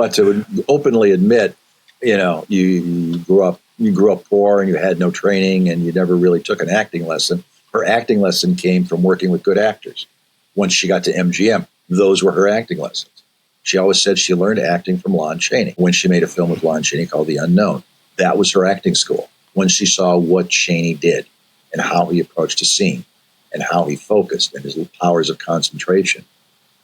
But to openly admit, you grew up poor and you had no training and you never really took an acting lesson. Her acting lesson came from working with good actors. Once she got to MGM, those were her acting lessons. She always said she learned acting from Lon Chaney. When she made a film with Lon Chaney called The Unknown, that was her acting school. When she saw what Chaney did and how he approached a scene and how he focused and his powers of concentration.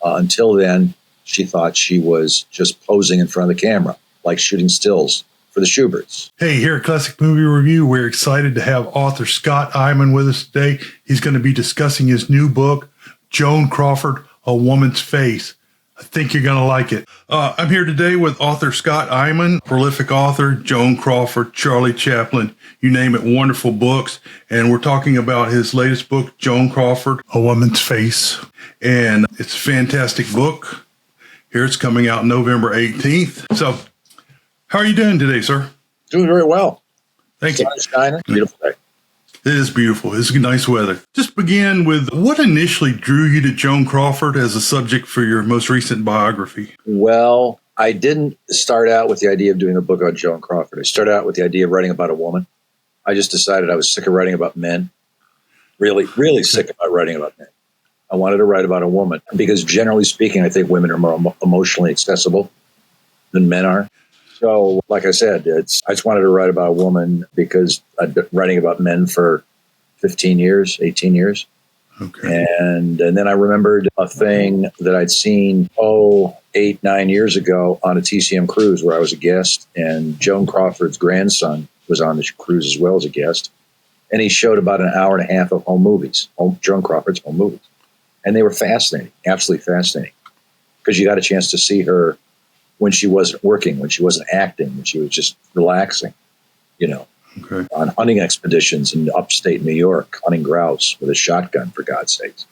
Until then, she thought she was just posing in front of the camera, like shooting stills for the Schuberts. Hey, here at Classic Movie Review, we're excited to have author Scott Eyman with us today. He's going to be discussing his new book, Joan Crawford, A Woman's Face. I think you're going to like it. I'm here today with author Scott Eyman, prolific author, Joan Crawford, Charlie Chaplin, you name it, wonderful books. And we're talking about his latest book, Joan Crawford, A Woman's Face. And it's a fantastic book. Here it's coming out November 18th. So how are you doing today, sir? Doing very well. Thank you. Sun is shining. Beautiful day. It is beautiful. It's nice weather. Just begin with what initially drew you to Joan Crawford as a subject for your most recent biography? Well, I didn't start out with the idea of doing a book on Joan Crawford. I started out with the idea of writing about a woman. I just decided I was sick of writing about men. Really, really sick about writing about men. I wanted to write about a woman because generally speaking, I think women are more emotionally accessible than men are. So, like I said, I just wanted to write about a woman because I'd been writing about men for 15 years, 18 years. Okay. And then I remembered a thing that I'd seen, 8, 9 years ago on a TCM cruise where I was a guest. And Joan Crawford's grandson was on the cruise as well as a guest. And he showed about an hour and a half of home movies, Joan Crawford's home movies. And they were fascinating, absolutely fascinating. Because you got a chance to see her when she wasn't working, when she wasn't acting, when she was just relaxing, on hunting expeditions in upstate New York, hunting grouse with a shotgun, for God's sakes.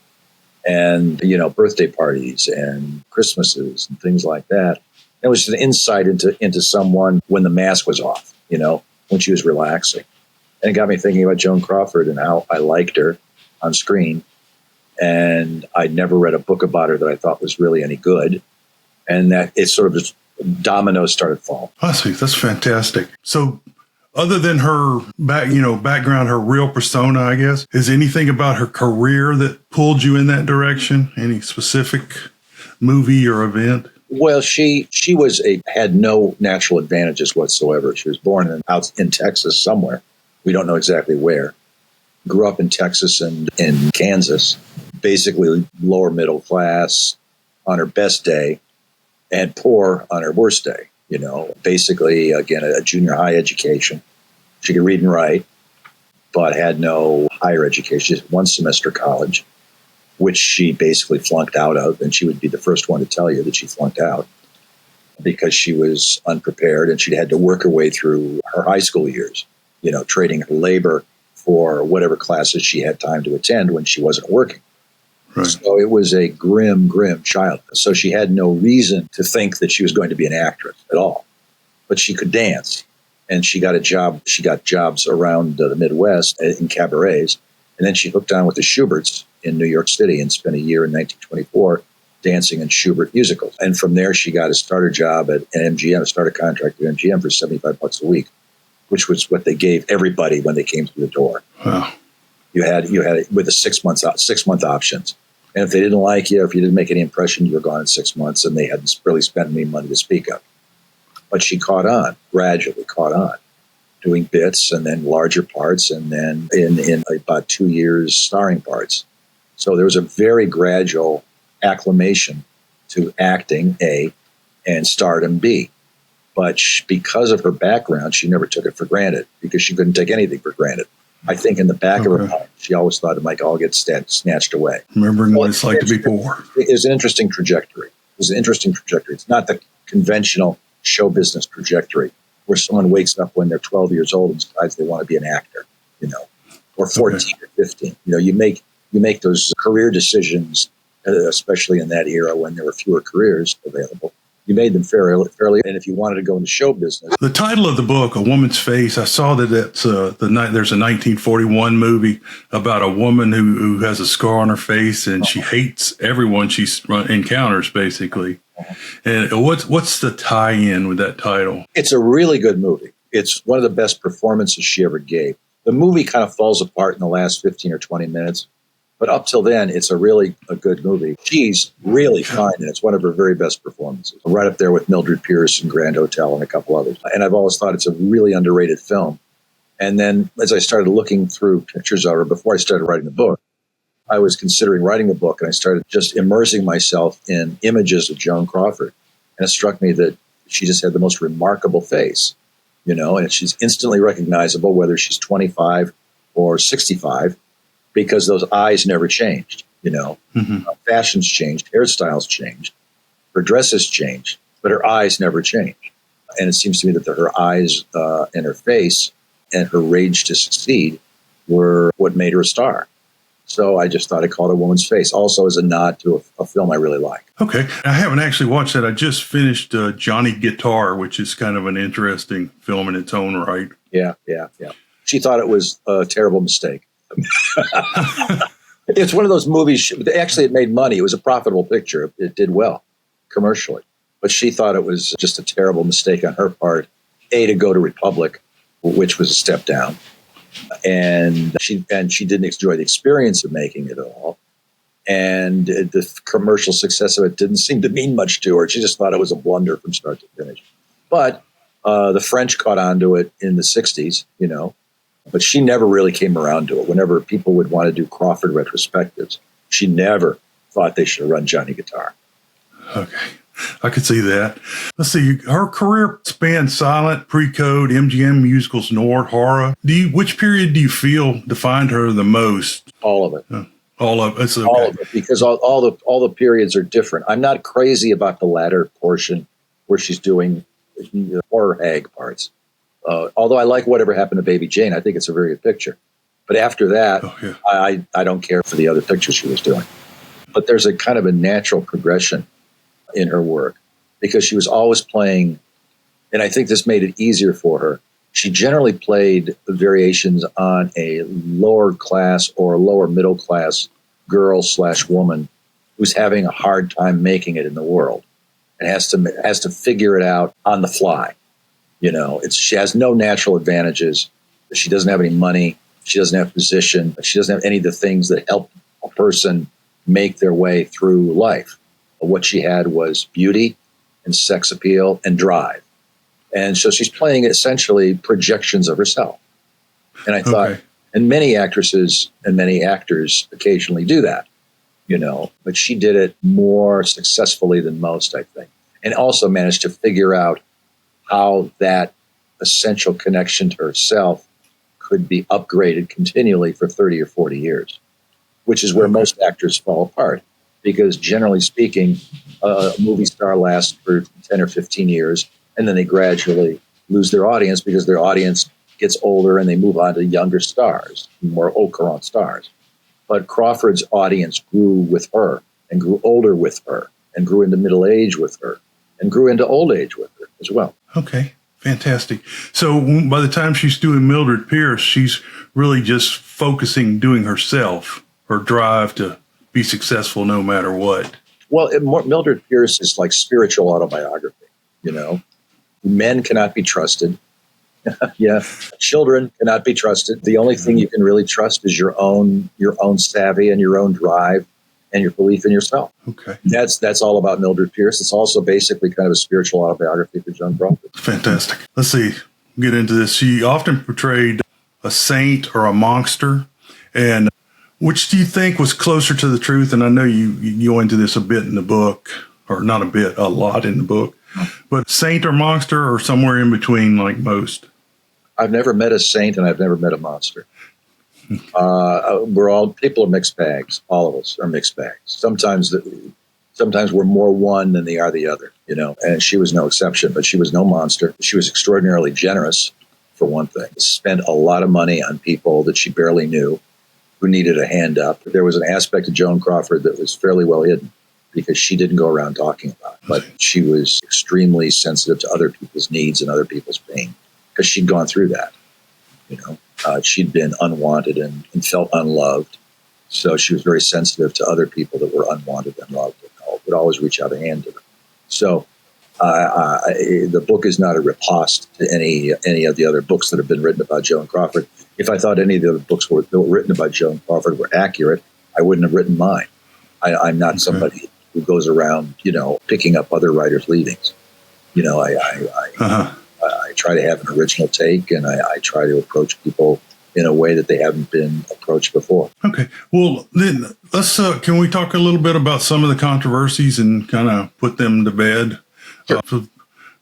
And, birthday parties and Christmases and things like that. It was an insight into someone when the mask was off, when she was relaxing. And it got me thinking about Joan Crawford and how I liked her on screen. And I'd never read a book about her that I thought was really any good. And that it sort of just dominoes started falling. I see. That's fantastic. So other than her background, her real persona, I guess, is anything about her career that pulled you in that direction? Any specific movie or event? Well, she had no natural advantages whatsoever. She was born out in Texas somewhere. We don't know exactly where. Grew up in Texas and in Kansas, basically lower middle class on her best day. And poor on her worst day, basically, again, a junior high education. She could read and write, but had no higher education, just one semester college, which she basically flunked out of. And she would be the first one to tell you that she flunked out because she was unprepared and she'd had to work her way through her high school years, trading her labor for whatever classes she had time to attend when she wasn't working. Right. So it was a grim, grim childhood. So she had no reason to think that she was going to be an actress at all. But she could dance. And she got a job. She got jobs around the Midwest in cabarets. And then she hooked on with the Schuberts in New York City and spent a year in 1924 dancing in Schubert musicals. And from there, she got a starter job at MGM, a starter contract at MGM for $75 a week, which was what they gave everybody when they came through the door. Wow. You had it with the 6 month options. And if they didn't like you, if you didn't make any impression, you were gone in 6 months, and they hadn't really spent any money to speak of. But she gradually caught on, doing bits and then larger parts, and then in about 2 years, starring parts. So there was a very gradual acclimation to acting, A, and stardom, B. But because of her background, she never took it for granted because she couldn't take anything for granted. I think in the back of her mind, she always thought it might all get snatched away. Remembering what it's like to be poor. It was an interesting trajectory. It's not the conventional show business trajectory where someone wakes up when they're 12 years old and decides they want to be an actor, or 14 or 15. You make those career decisions, especially in that era when there were fewer careers available. You made them fairly, and if you wanted to go into show business. The title of the book, A Woman's Face, I saw that there's a 1941 movie about a woman who has a scar on her face, and she hates everyone she encounters, basically. And what's the tie-in with that title? It's a really good movie. It's one of the best performances she ever gave. The movie kind of falls apart in the last 15 or 20 minutes, but up till then, it's a good movie. She's really fine, and it's one of her very best performances. Right up there with Mildred Pierce and Grand Hotel and a couple others. And I've always thought it's a really underrated film. And then as I started looking through pictures of her before I started writing the book, I was considering writing the book, and I started just immersing myself in images of Joan Crawford. And it struck me that she just had the most remarkable face, and she's instantly recognizable whether she's 25 or 65 because those eyes never changed, Fashions changed, hairstyles changed, her dresses changed, but her eyes never changed. And it seems to me that her eyes and her face and her rage to succeed were what made her a star. So I just thought I'd call it A Woman's Face, also as a nod to a film I really like. Okay. I haven't actually watched that. I just finished Johnny Guitar, which is kind of an interesting film in its own right. Yeah. She thought it was a terrible mistake. It's one of those movies. Actually, it made money. It was a profitable picture. It did well commercially. But she thought it was just a terrible mistake on her part, to go to Republic, which was a step down. And she didn't enjoy the experience of making it at all. And the commercial success of it didn't seem to mean much to her. She just thought it was a blunder from start to finish. But the French caught on to it in the 60s, but she never really came around to it. Whenever people would want to do Crawford retrospectives, she never thought they should have run Johnny Guitar. Okay. I could see that. Let's see. Her career spanned silent, pre-code, MGM musicals, Nord, horror. Which period do you feel defined her the most? All of it. All of it. Okay. All of it, because all the periods are different. I'm not crazy about the latter portion where she's doing the horror-hag parts. Although I like Whatever Happened to Baby Jane. I think it's a very good picture. But after that, I don't care for the other pictures she was doing. But there's a kind of a natural progression in her work because she was always playing, and I think this made it easier for her. She generally played variations on a lower class or lower middle class girl / woman who's having a hard time making it in the world and has to figure it out on the fly. She has no natural advantages. She doesn't have any money. She doesn't have position. She doesn't have any of the things that help a person make their way through life. What she had was beauty and sex appeal and drive. And so she's playing essentially projections of herself. And I thought, and many actresses and many actors occasionally do that, but she did it more successfully than most, I think. And also managed to figure out how that essential connection to herself could be upgraded continually for 30 or 40 years, which is where most actors fall apart. Because generally speaking, a movie star lasts for 10 or 15 years, and then they gradually lose their audience because their audience gets older and they move on to younger stars, more au courant stars. But Crawford's audience grew with her and grew older with her and grew into middle age with her and grew into old age with her as well. Okay, fantastic. So by the time she's doing Mildred Pierce, she's really just focusing doing herself, her drive to be successful no matter what. Well, Mildred Pierce is like spiritual autobiography, Men cannot be trusted. Children cannot be trusted. The only thing you can really trust is your own savvy and your own drive and your belief in yourself. Okay. That's all about Mildred Pierce. It's also basically kind of a spiritual autobiography for Joan Crawford. Fantastic. Let's see. Get into this. She often portrayed a saint or a monster. And which do you think was closer to the truth? And I know you go into this a bit in the book, or not a bit, a lot in the book. But saint or monster, or somewhere in between, like most? I've never met a saint, and I've never met a monster. People are mixed bags. All of us are mixed bags. Sometimes we're more one than they are the other, And she was no exception, but she was no monster. She was extraordinarily generous, for one thing. Spent a lot of money on people that she barely knew, who needed a hand up. There was an aspect of Joan Crawford that was fairly well hidden because she didn't go around talking about it. But she was extremely sensitive to other people's needs and other people's pain because she'd gone through that. She'd been unwanted and felt unloved. So she was very sensitive to other people that were unwanted and loved and would always reach out a hand to them. So the book is not a riposte to any of the other books that have been written about Joan Crawford. If I thought any of the other books that were written about Joan Crawford were accurate, I wouldn't have written mine. I'm not somebody who goes around, picking up other writers' leavings. I try to have an original take, and I try to approach people in a way that they haven't been approached before. Okay. Well, then let's, can we talk a little bit about some of the controversies and kind of put them to bed? Sure.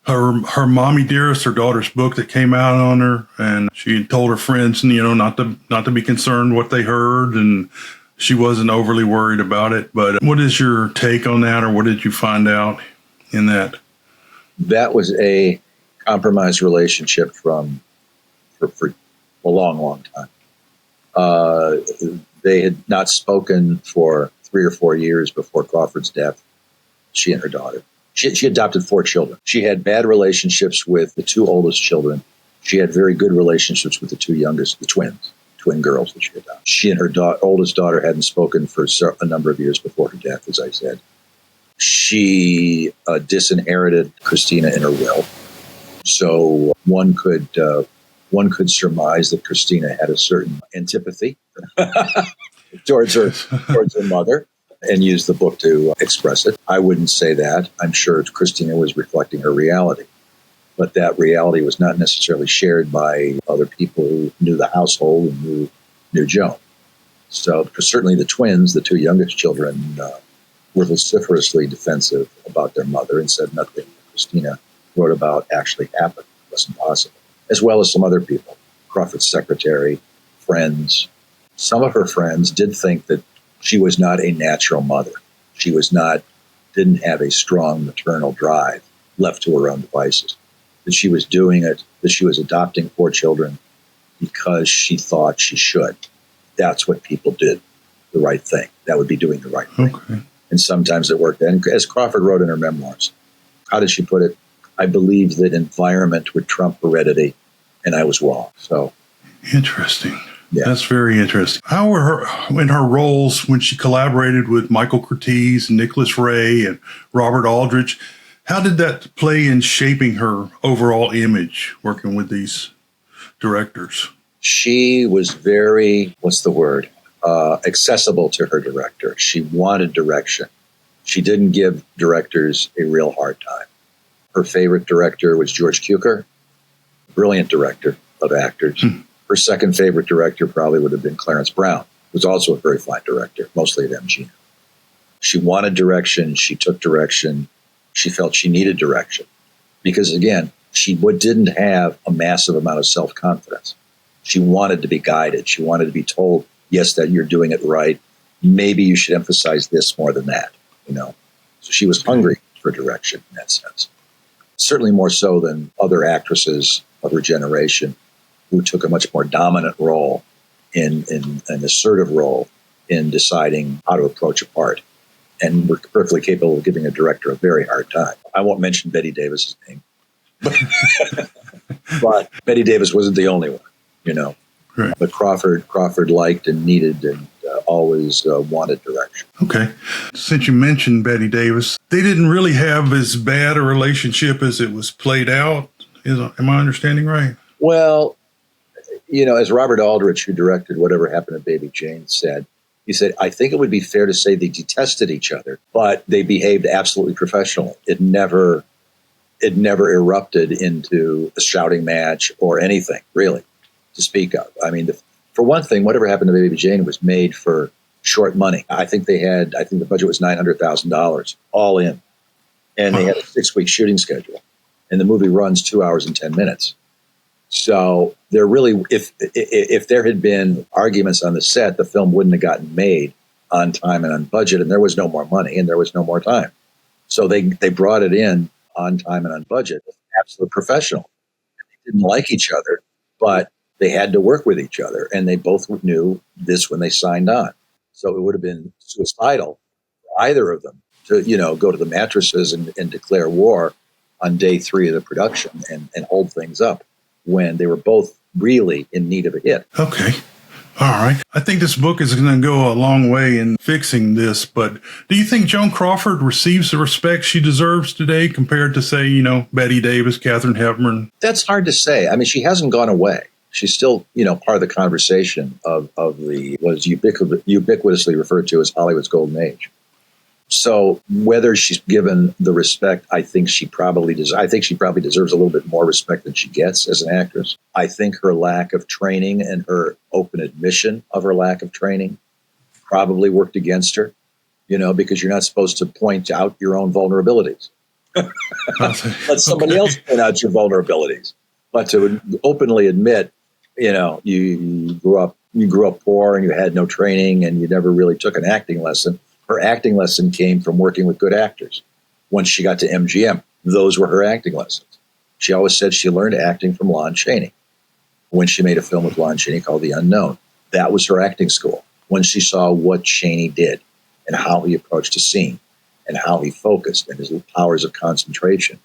Her Mommy Dearest, her daughter's book that came out on her, and she told her friends, not to be concerned what they heard, and she wasn't overly worried about it. But what is your take on that, or what did you find out in that? That was a compromised relationship for a long, long time. They had not spoken for 3 or 4 years before Crawford's death, she and her daughter. She adopted 4 children. She had bad relationships with the 2 oldest children. She had very good relationships with the 2 youngest, the twin girls that she adopted. She and her oldest daughter hadn't spoken for a number of years before her death, as I said. She disinherited Christina in her will. So one could surmise that Christina had a certain antipathy towards her mother, and used the book to express it. I wouldn't say that. I'm sure Christina was reflecting her reality, but that reality was not necessarily shared by other people who knew the household and knew Joan. So certainly the twins, the 2 youngest children, were vociferously defensive about their mother and said nothing Christina wrote about actually happened. It wasn't possible. As well as some other people, Crawford's secretary, friends. Some of her friends did think that she was not a natural mother. She didn't have a strong maternal drive, left to her own devices. That she was doing it, that she was adopting 4 children because she thought she should. That's what people did, the right thing. That would be doing the right thing. Okay. And sometimes it worked. And as Crawford wrote in her memoirs, how did she put it? I believed that environment would trump heredity, and I was wrong. So interesting. Yeah. That's very interesting. How were her roles when she collaborated with Michael Curtiz, Nicholas Ray, and Robert Aldrich? How did that play in shaping her overall image working with these directors? She was very, accessible to her director. She wanted direction. She didn't give directors a real hard time. Her favorite director was George Cukor, brilliant director of actors. Her second favorite director probably would have been Clarence Brown, who was also a very fine director, mostly at MGM. She wanted direction. She took direction. She felt she needed direction because, again, she didn't have a massive amount of self-confidence. She wanted to be guided. She wanted to be told, yes, that you're doing it right. Maybe you should emphasize this more than that, So she was hungry for direction in that sense. Certainly more so than other actresses of her generation who took a much more dominant role in an assertive role in deciding how to approach a part. And were perfectly capable of giving a director a very hard time. I won't mention Bette Davis's name. But Bette Davis wasn't the only one, Right. But Crawford liked and needed and always wanted direction. Okay. Since you mentioned Bette Davis, they didn't really have as bad a relationship as it was played out. Am I understanding right? Well, as Robert Aldrich, who directed Whatever Happened to Baby Jane, said, he said, I think it would be fair to say they detested each other, but they behaved absolutely professionally. It never erupted into a shouting match or anything, really, to speak of. I mean, for one thing, Whatever Happened to Baby Jane was made for short money. I think the budget was $900,000 all in. And they had a 6-week shooting schedule. And the movie runs 2 hours and 10 minutes. So there really, if there had been arguments on the set, the film wouldn't have gotten made on time and on budget, and there was no more money and there was no more time. So they brought it in on time and on budget, absolute professional. They didn't like each other, but they had to work with each other, and they both knew this when they signed on. So it would have been suicidal for either of them to, go to the mattresses and declare war on day 3 of the production and hold things up when they were both really in need of a hit. Okay. All right. I think this book is going to go a long way in fixing this, but do you think Joan Crawford receives the respect she deserves today compared to, say, Betty Davis, Katharine Hepburn? That's hard to say. I mean, she hasn't gone away. She's still, part of the conversation of the what is ubiquitously referred to as Hollywood's golden age. So whether she's given the respect, I think she probably deserves a little bit more respect than she gets as an actress. I think her lack of training and her open admission of her lack of training probably worked against her, because you're not supposed to point out your own vulnerabilities. Let somebody else point out your vulnerabilities. But to openly admit, you grew up poor and you had no training and you never really took an acting lesson. Her acting lesson came from working with good actors. Once she got to MGM, those were her acting lessons. She always said she learned acting from Lon Chaney. When she made a film with Lon Chaney called The Unknown, that was her acting school. When she saw what Chaney did and how he approached a scene and how he focused and his powers of concentration.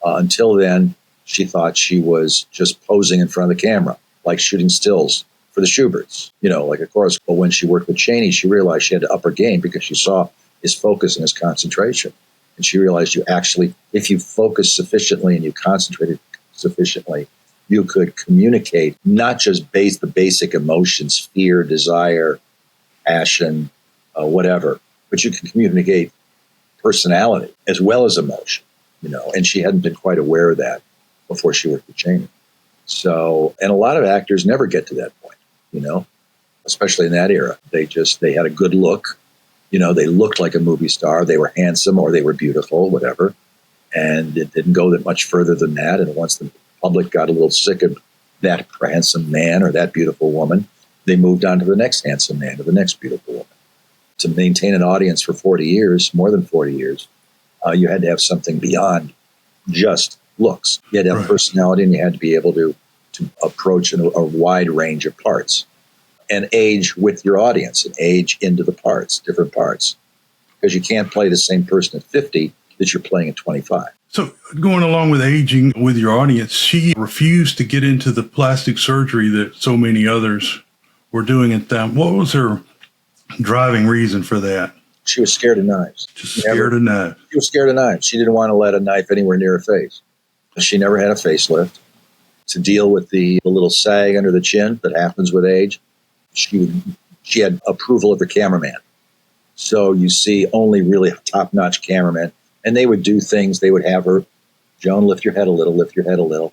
Until then, she thought she was just posing in front of the camera, like shooting stills for the Schuberts, like a chorus. But when she worked with Chaney, she realized she had to up her game because she saw his focus and his concentration. And she realized if you focus sufficiently and you concentrated sufficiently, you could communicate not just the basic emotions, fear, desire, passion, whatever, but you can communicate personality as well as emotion, and she hadn't been quite aware of that before she worked with Chaney. So, and a lot of actors never get to that point, especially in that era. They had a good look, they looked like a movie star. They were handsome or they were beautiful, whatever. And it didn't go that much further than that. And once the public got a little sick of that handsome man or that beautiful woman, they moved on to the next handsome man or the next beautiful woman. To maintain an audience for 40 years, more than 40 years, you had to have something beyond just looks. You had to have personality, and you had to be able to approach a wide range of parts and age with your audience and age into the parts, different parts, because you can't play the same person at 50 that you're playing at 25. So going along with aging with your audience, she refused to get into the plastic surgery that so many others were doing at that. What was her driving reason for that? She was scared of knives. Just scared of knives. She was scared of knives. She didn't want to let a knife anywhere near her face. She never had a facelift. To deal with the little sag under the chin that happens with age, she had approval of the cameraman. So you see only really top-notch cameramen. And they would do things. They would have her, Joan, lift your head a little,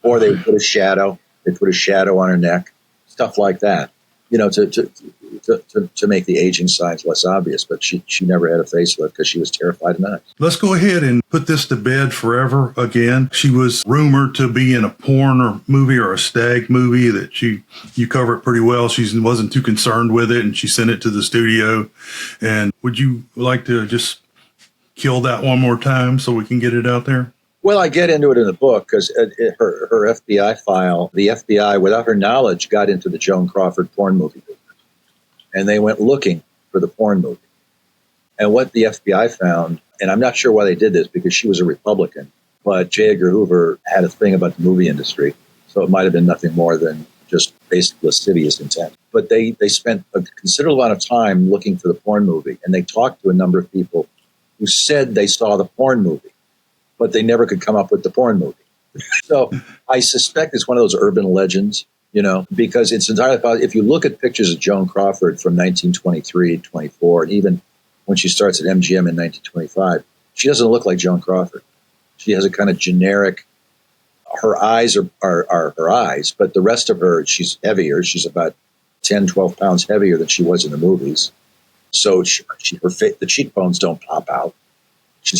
Or they would put a shadow. They put a shadow on her neck, stuff like that, to make the aging signs less obvious. But she never had a facelift because she was terrified of knives. Let's go ahead and put this to bed forever again. She was rumored to be in a porn movie or a stag movie that you cover it pretty well. She wasn't too concerned with it, and she sent it to the studio. And would you like to just kill that one more time so we can get it out there? Well, I get into it in the book because her FBI file, the FBI, without her knowledge, got into the Joan Crawford porn movie business. And they went looking for the porn movie. And what the FBI found, and I'm not sure why they did this because she was a Republican, but J. Edgar Hoover had a thing about the movie industry. So it might have been nothing more than just basic lascivious intent. But they spent a considerable amount of time looking for the porn movie. And they talked to a number of people who said they saw the porn movie, but they never could come up with the porn movie. So I suspect it's one of those urban legends, because it's entirely possible. If you look at pictures of Joan Crawford from 1923, 24, and even when she starts at MGM in 1925, she doesn't look like Joan Crawford. She has a kind of generic, her eyes are her eyes, but the rest of her, she's heavier. She's about 10, 12 pounds heavier than she was in the movies. So the cheekbones don't pop out.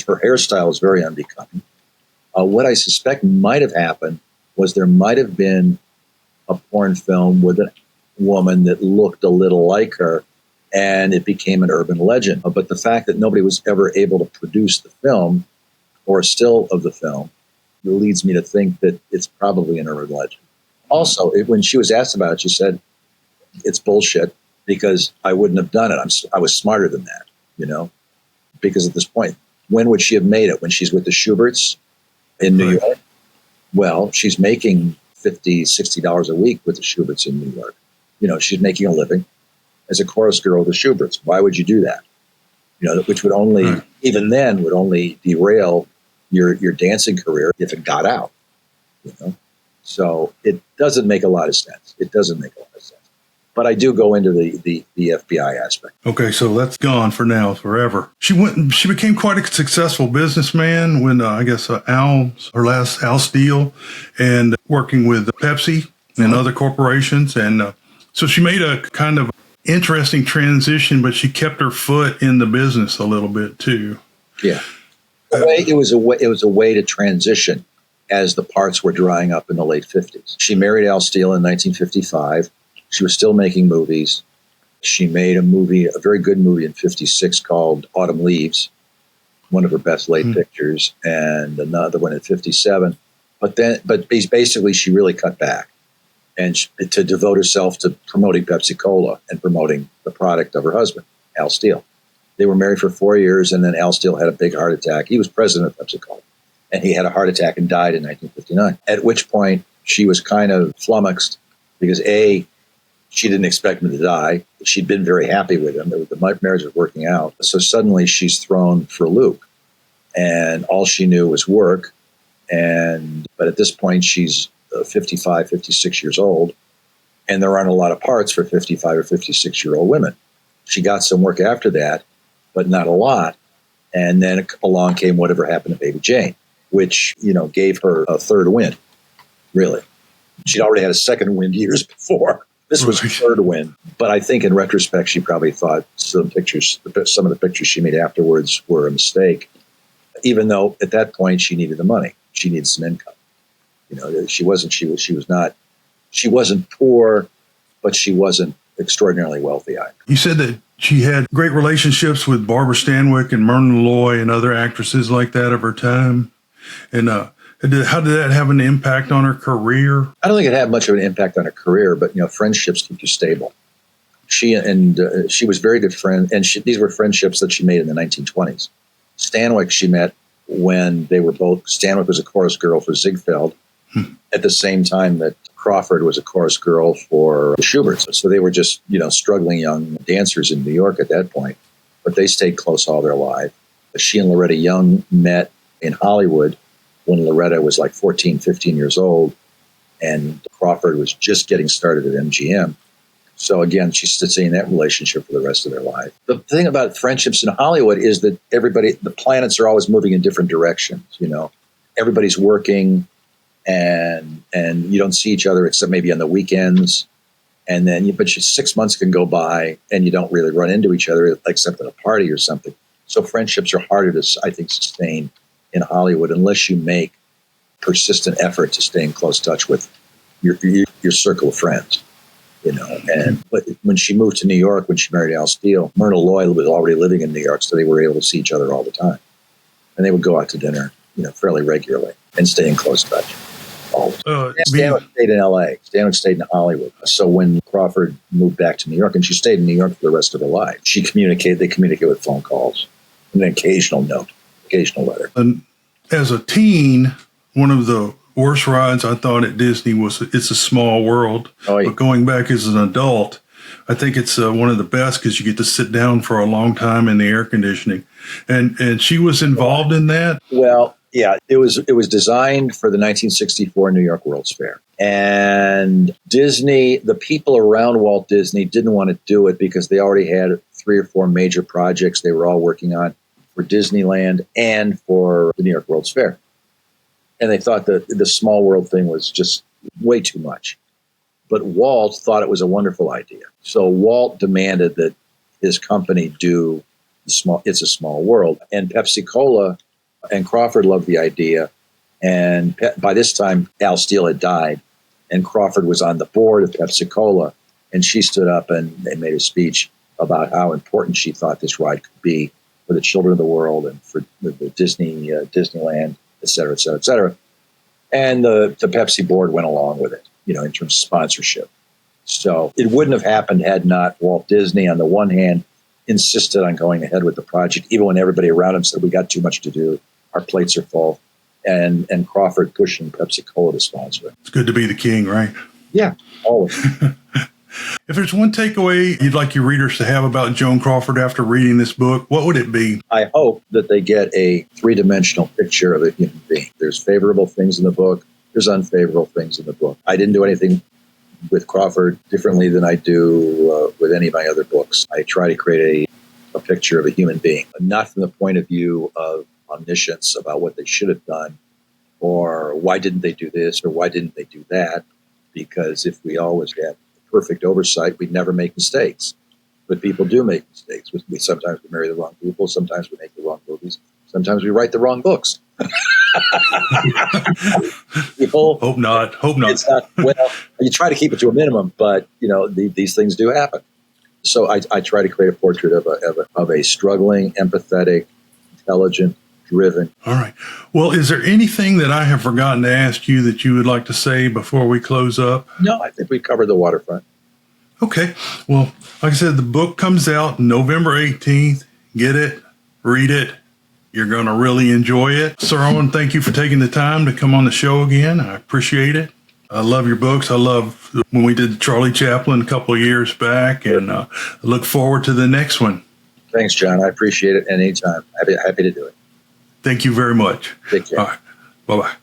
Her hairstyle is very unbecoming. What I suspect might have happened was there might have been a porn film with a woman that looked a little like her, and it became an urban legend. But the fact that nobody was ever able to produce the film or a still of the film leads me to think that it's probably an urban legend. Also, when she was asked about it, she said, it's bullshit because I wouldn't have done it. I was smarter than that, because at this point, when would she have made it? When she's with the Schuberts in New York? Well, she's making $50, $60 a week with the Schuberts in New York. she's making a living as a chorus girl of the Schuberts. Why would you do that? Which would only, even then, would only derail your dancing career if it got out. So it doesn't make a lot of sense. It doesn't make a lot of sense. But I do go into the FBI aspect. Okay, so that's gone for now, forever. She became quite a successful businessman when Al Steele, and working with Pepsi and other corporations, and so she made a kind of interesting transition, but she kept her foot in the business a little bit too. Yeah, it was a way to transition as the parts were drying up in the late 50s. She married Al Steele in 1955. She was still making movies. She made a very good movie in 56 called Autumn Leaves, one of her best late pictures, and another one in 57. But basically she really cut back and to devote herself to promoting Pepsi Cola and promoting the product of her husband, Al Steele. They were married for 4 years, and then Al Steele had a big heart attack. He was president of Pepsi Cola, and he had a heart attack and died in 1959, at which point she was kind of flummoxed because she didn't expect him to die. She'd been very happy with him. The marriage was working out. So suddenly she's thrown for a loop. And all she knew was work. But at this point, she's 55, 56 years old. And there aren't a lot of parts for 55 or 56-year-old women. She got some work after that, but not a lot. And then along came Whatever Happened to Baby Jane, which, gave her a third win, really. She'd already had a second win years before. This was her third win, but I think in retrospect, she probably thought some of the pictures she made afterwards were a mistake, even though at that point she needed the money. She needed some income. She wasn't poor, but she wasn't extraordinarily wealthy either. You said that she had great relationships with Barbara Stanwyck and Myrna Loy and other actresses like that of her time. And how did that have an impact on her career? I don't think it had much of an impact on her career, but friendships keep you stable. She was very good friend, and these were friendships that she made in the 1920s. Stanwyck she met when Stanwyck was a chorus girl for Ziegfeld at the same time that Crawford was a chorus girl for the Schuberts. So they were just struggling young dancers in New York at that point, but they stayed close all their life. She and Loretta Young met in Hollywood when Loretta was like 14, 15 years old, and Crawford was just getting started at MGM. So again, she's staying in that relationship for the rest of their life. The thing about friendships in Hollywood is that the planets are always moving in different directions. Everybody's working, and you don't see each other except maybe on the weekends. And then, but 6 months can go by, and you don't really run into each other except at a party or something. So friendships are harder to, I think, sustain in Hollywood unless you make persistent effort to stay in close touch with your circle of friends, but when she moved to New York, when she married Al Steele, Myrna Loy was already living in New York, so they were able to see each other all the time, and they would go out to dinner fairly regularly and stay in close touch all the time. Stanwyck stayed in LA. Stanwyck stayed in Hollywood. So when Crawford moved back to New York, and she stayed in New York for the rest of her life, they communicated with phone calls and an occasional note. Occasional letter. And as a teen, one of the worst rides I thought at Disney was It's a Small World. Oh, yeah. But going back as an adult, I think it's one of the best because you get to sit down for a long time in the air conditioning. And she was involved in that? Well, yeah, it was designed for the 1964 New York World's Fair. And Disney, the people around Walt Disney didn't want to do it because they already had 3 or 4 major projects they were all working on for Disneyland and for the New York World's Fair. And they thought that the Small World thing was just way too much. But Walt thought it was a wonderful idea. So Walt demanded that his company do It's a Small World. And Pepsi Cola and Crawford loved the idea. And by this time, Al Steele had died. And Crawford was on the board of Pepsi Cola. And she stood up and made a speech about how important she thought this ride could be for the children of the world and for the Disneyland, et cetera, et cetera, et cetera. And the Pepsi board went along with it, in terms of sponsorship. So it wouldn't have happened had not Walt Disney, on the one hand, insisted on going ahead with the project, even when everybody around him said, we got too much to do, our plates are full, and Crawford pushing Pepsi Cola to sponsor it. It's good to be the king, right? Yeah, always. If there's one takeaway you'd like your readers to have about Joan Crawford after reading this book, what would it be? I hope that they get a three-dimensional picture of a human being. There's favorable things in the book. There's unfavorable things in the book. I didn't do anything with Crawford differently than I do with any of my other books. I try to create a picture of a human being, not from the point of view of omniscience about what they should have done, or why didn't they do this, or why didn't they do that, because if we always had perfect oversight, we'd never make mistakes. But people do make mistakes. Sometimes we marry the wrong people, sometimes we make the wrong movies, sometimes we write the wrong books. People, Hope not. it's not, well, you try to keep it to a minimum, but these things do happen. So I try to create a portrait of a struggling, empathetic, intelligent, driven. All right. Well, is there anything that I have forgotten to ask you that you would like to say before we close up? No, I think we covered the waterfront. Okay. Well, like I said, the book comes out November 18th. Get it, read it. You're going to really enjoy it. Sir Owen, thank you for taking the time to come on the show again. I appreciate it. I love your books. I love when we did Charlie Chaplin a couple of years back, and I look forward to the next one. Thanks, John. I appreciate it anytime. Happy to do it. Thank you very much. Take care. All right. Bye-bye.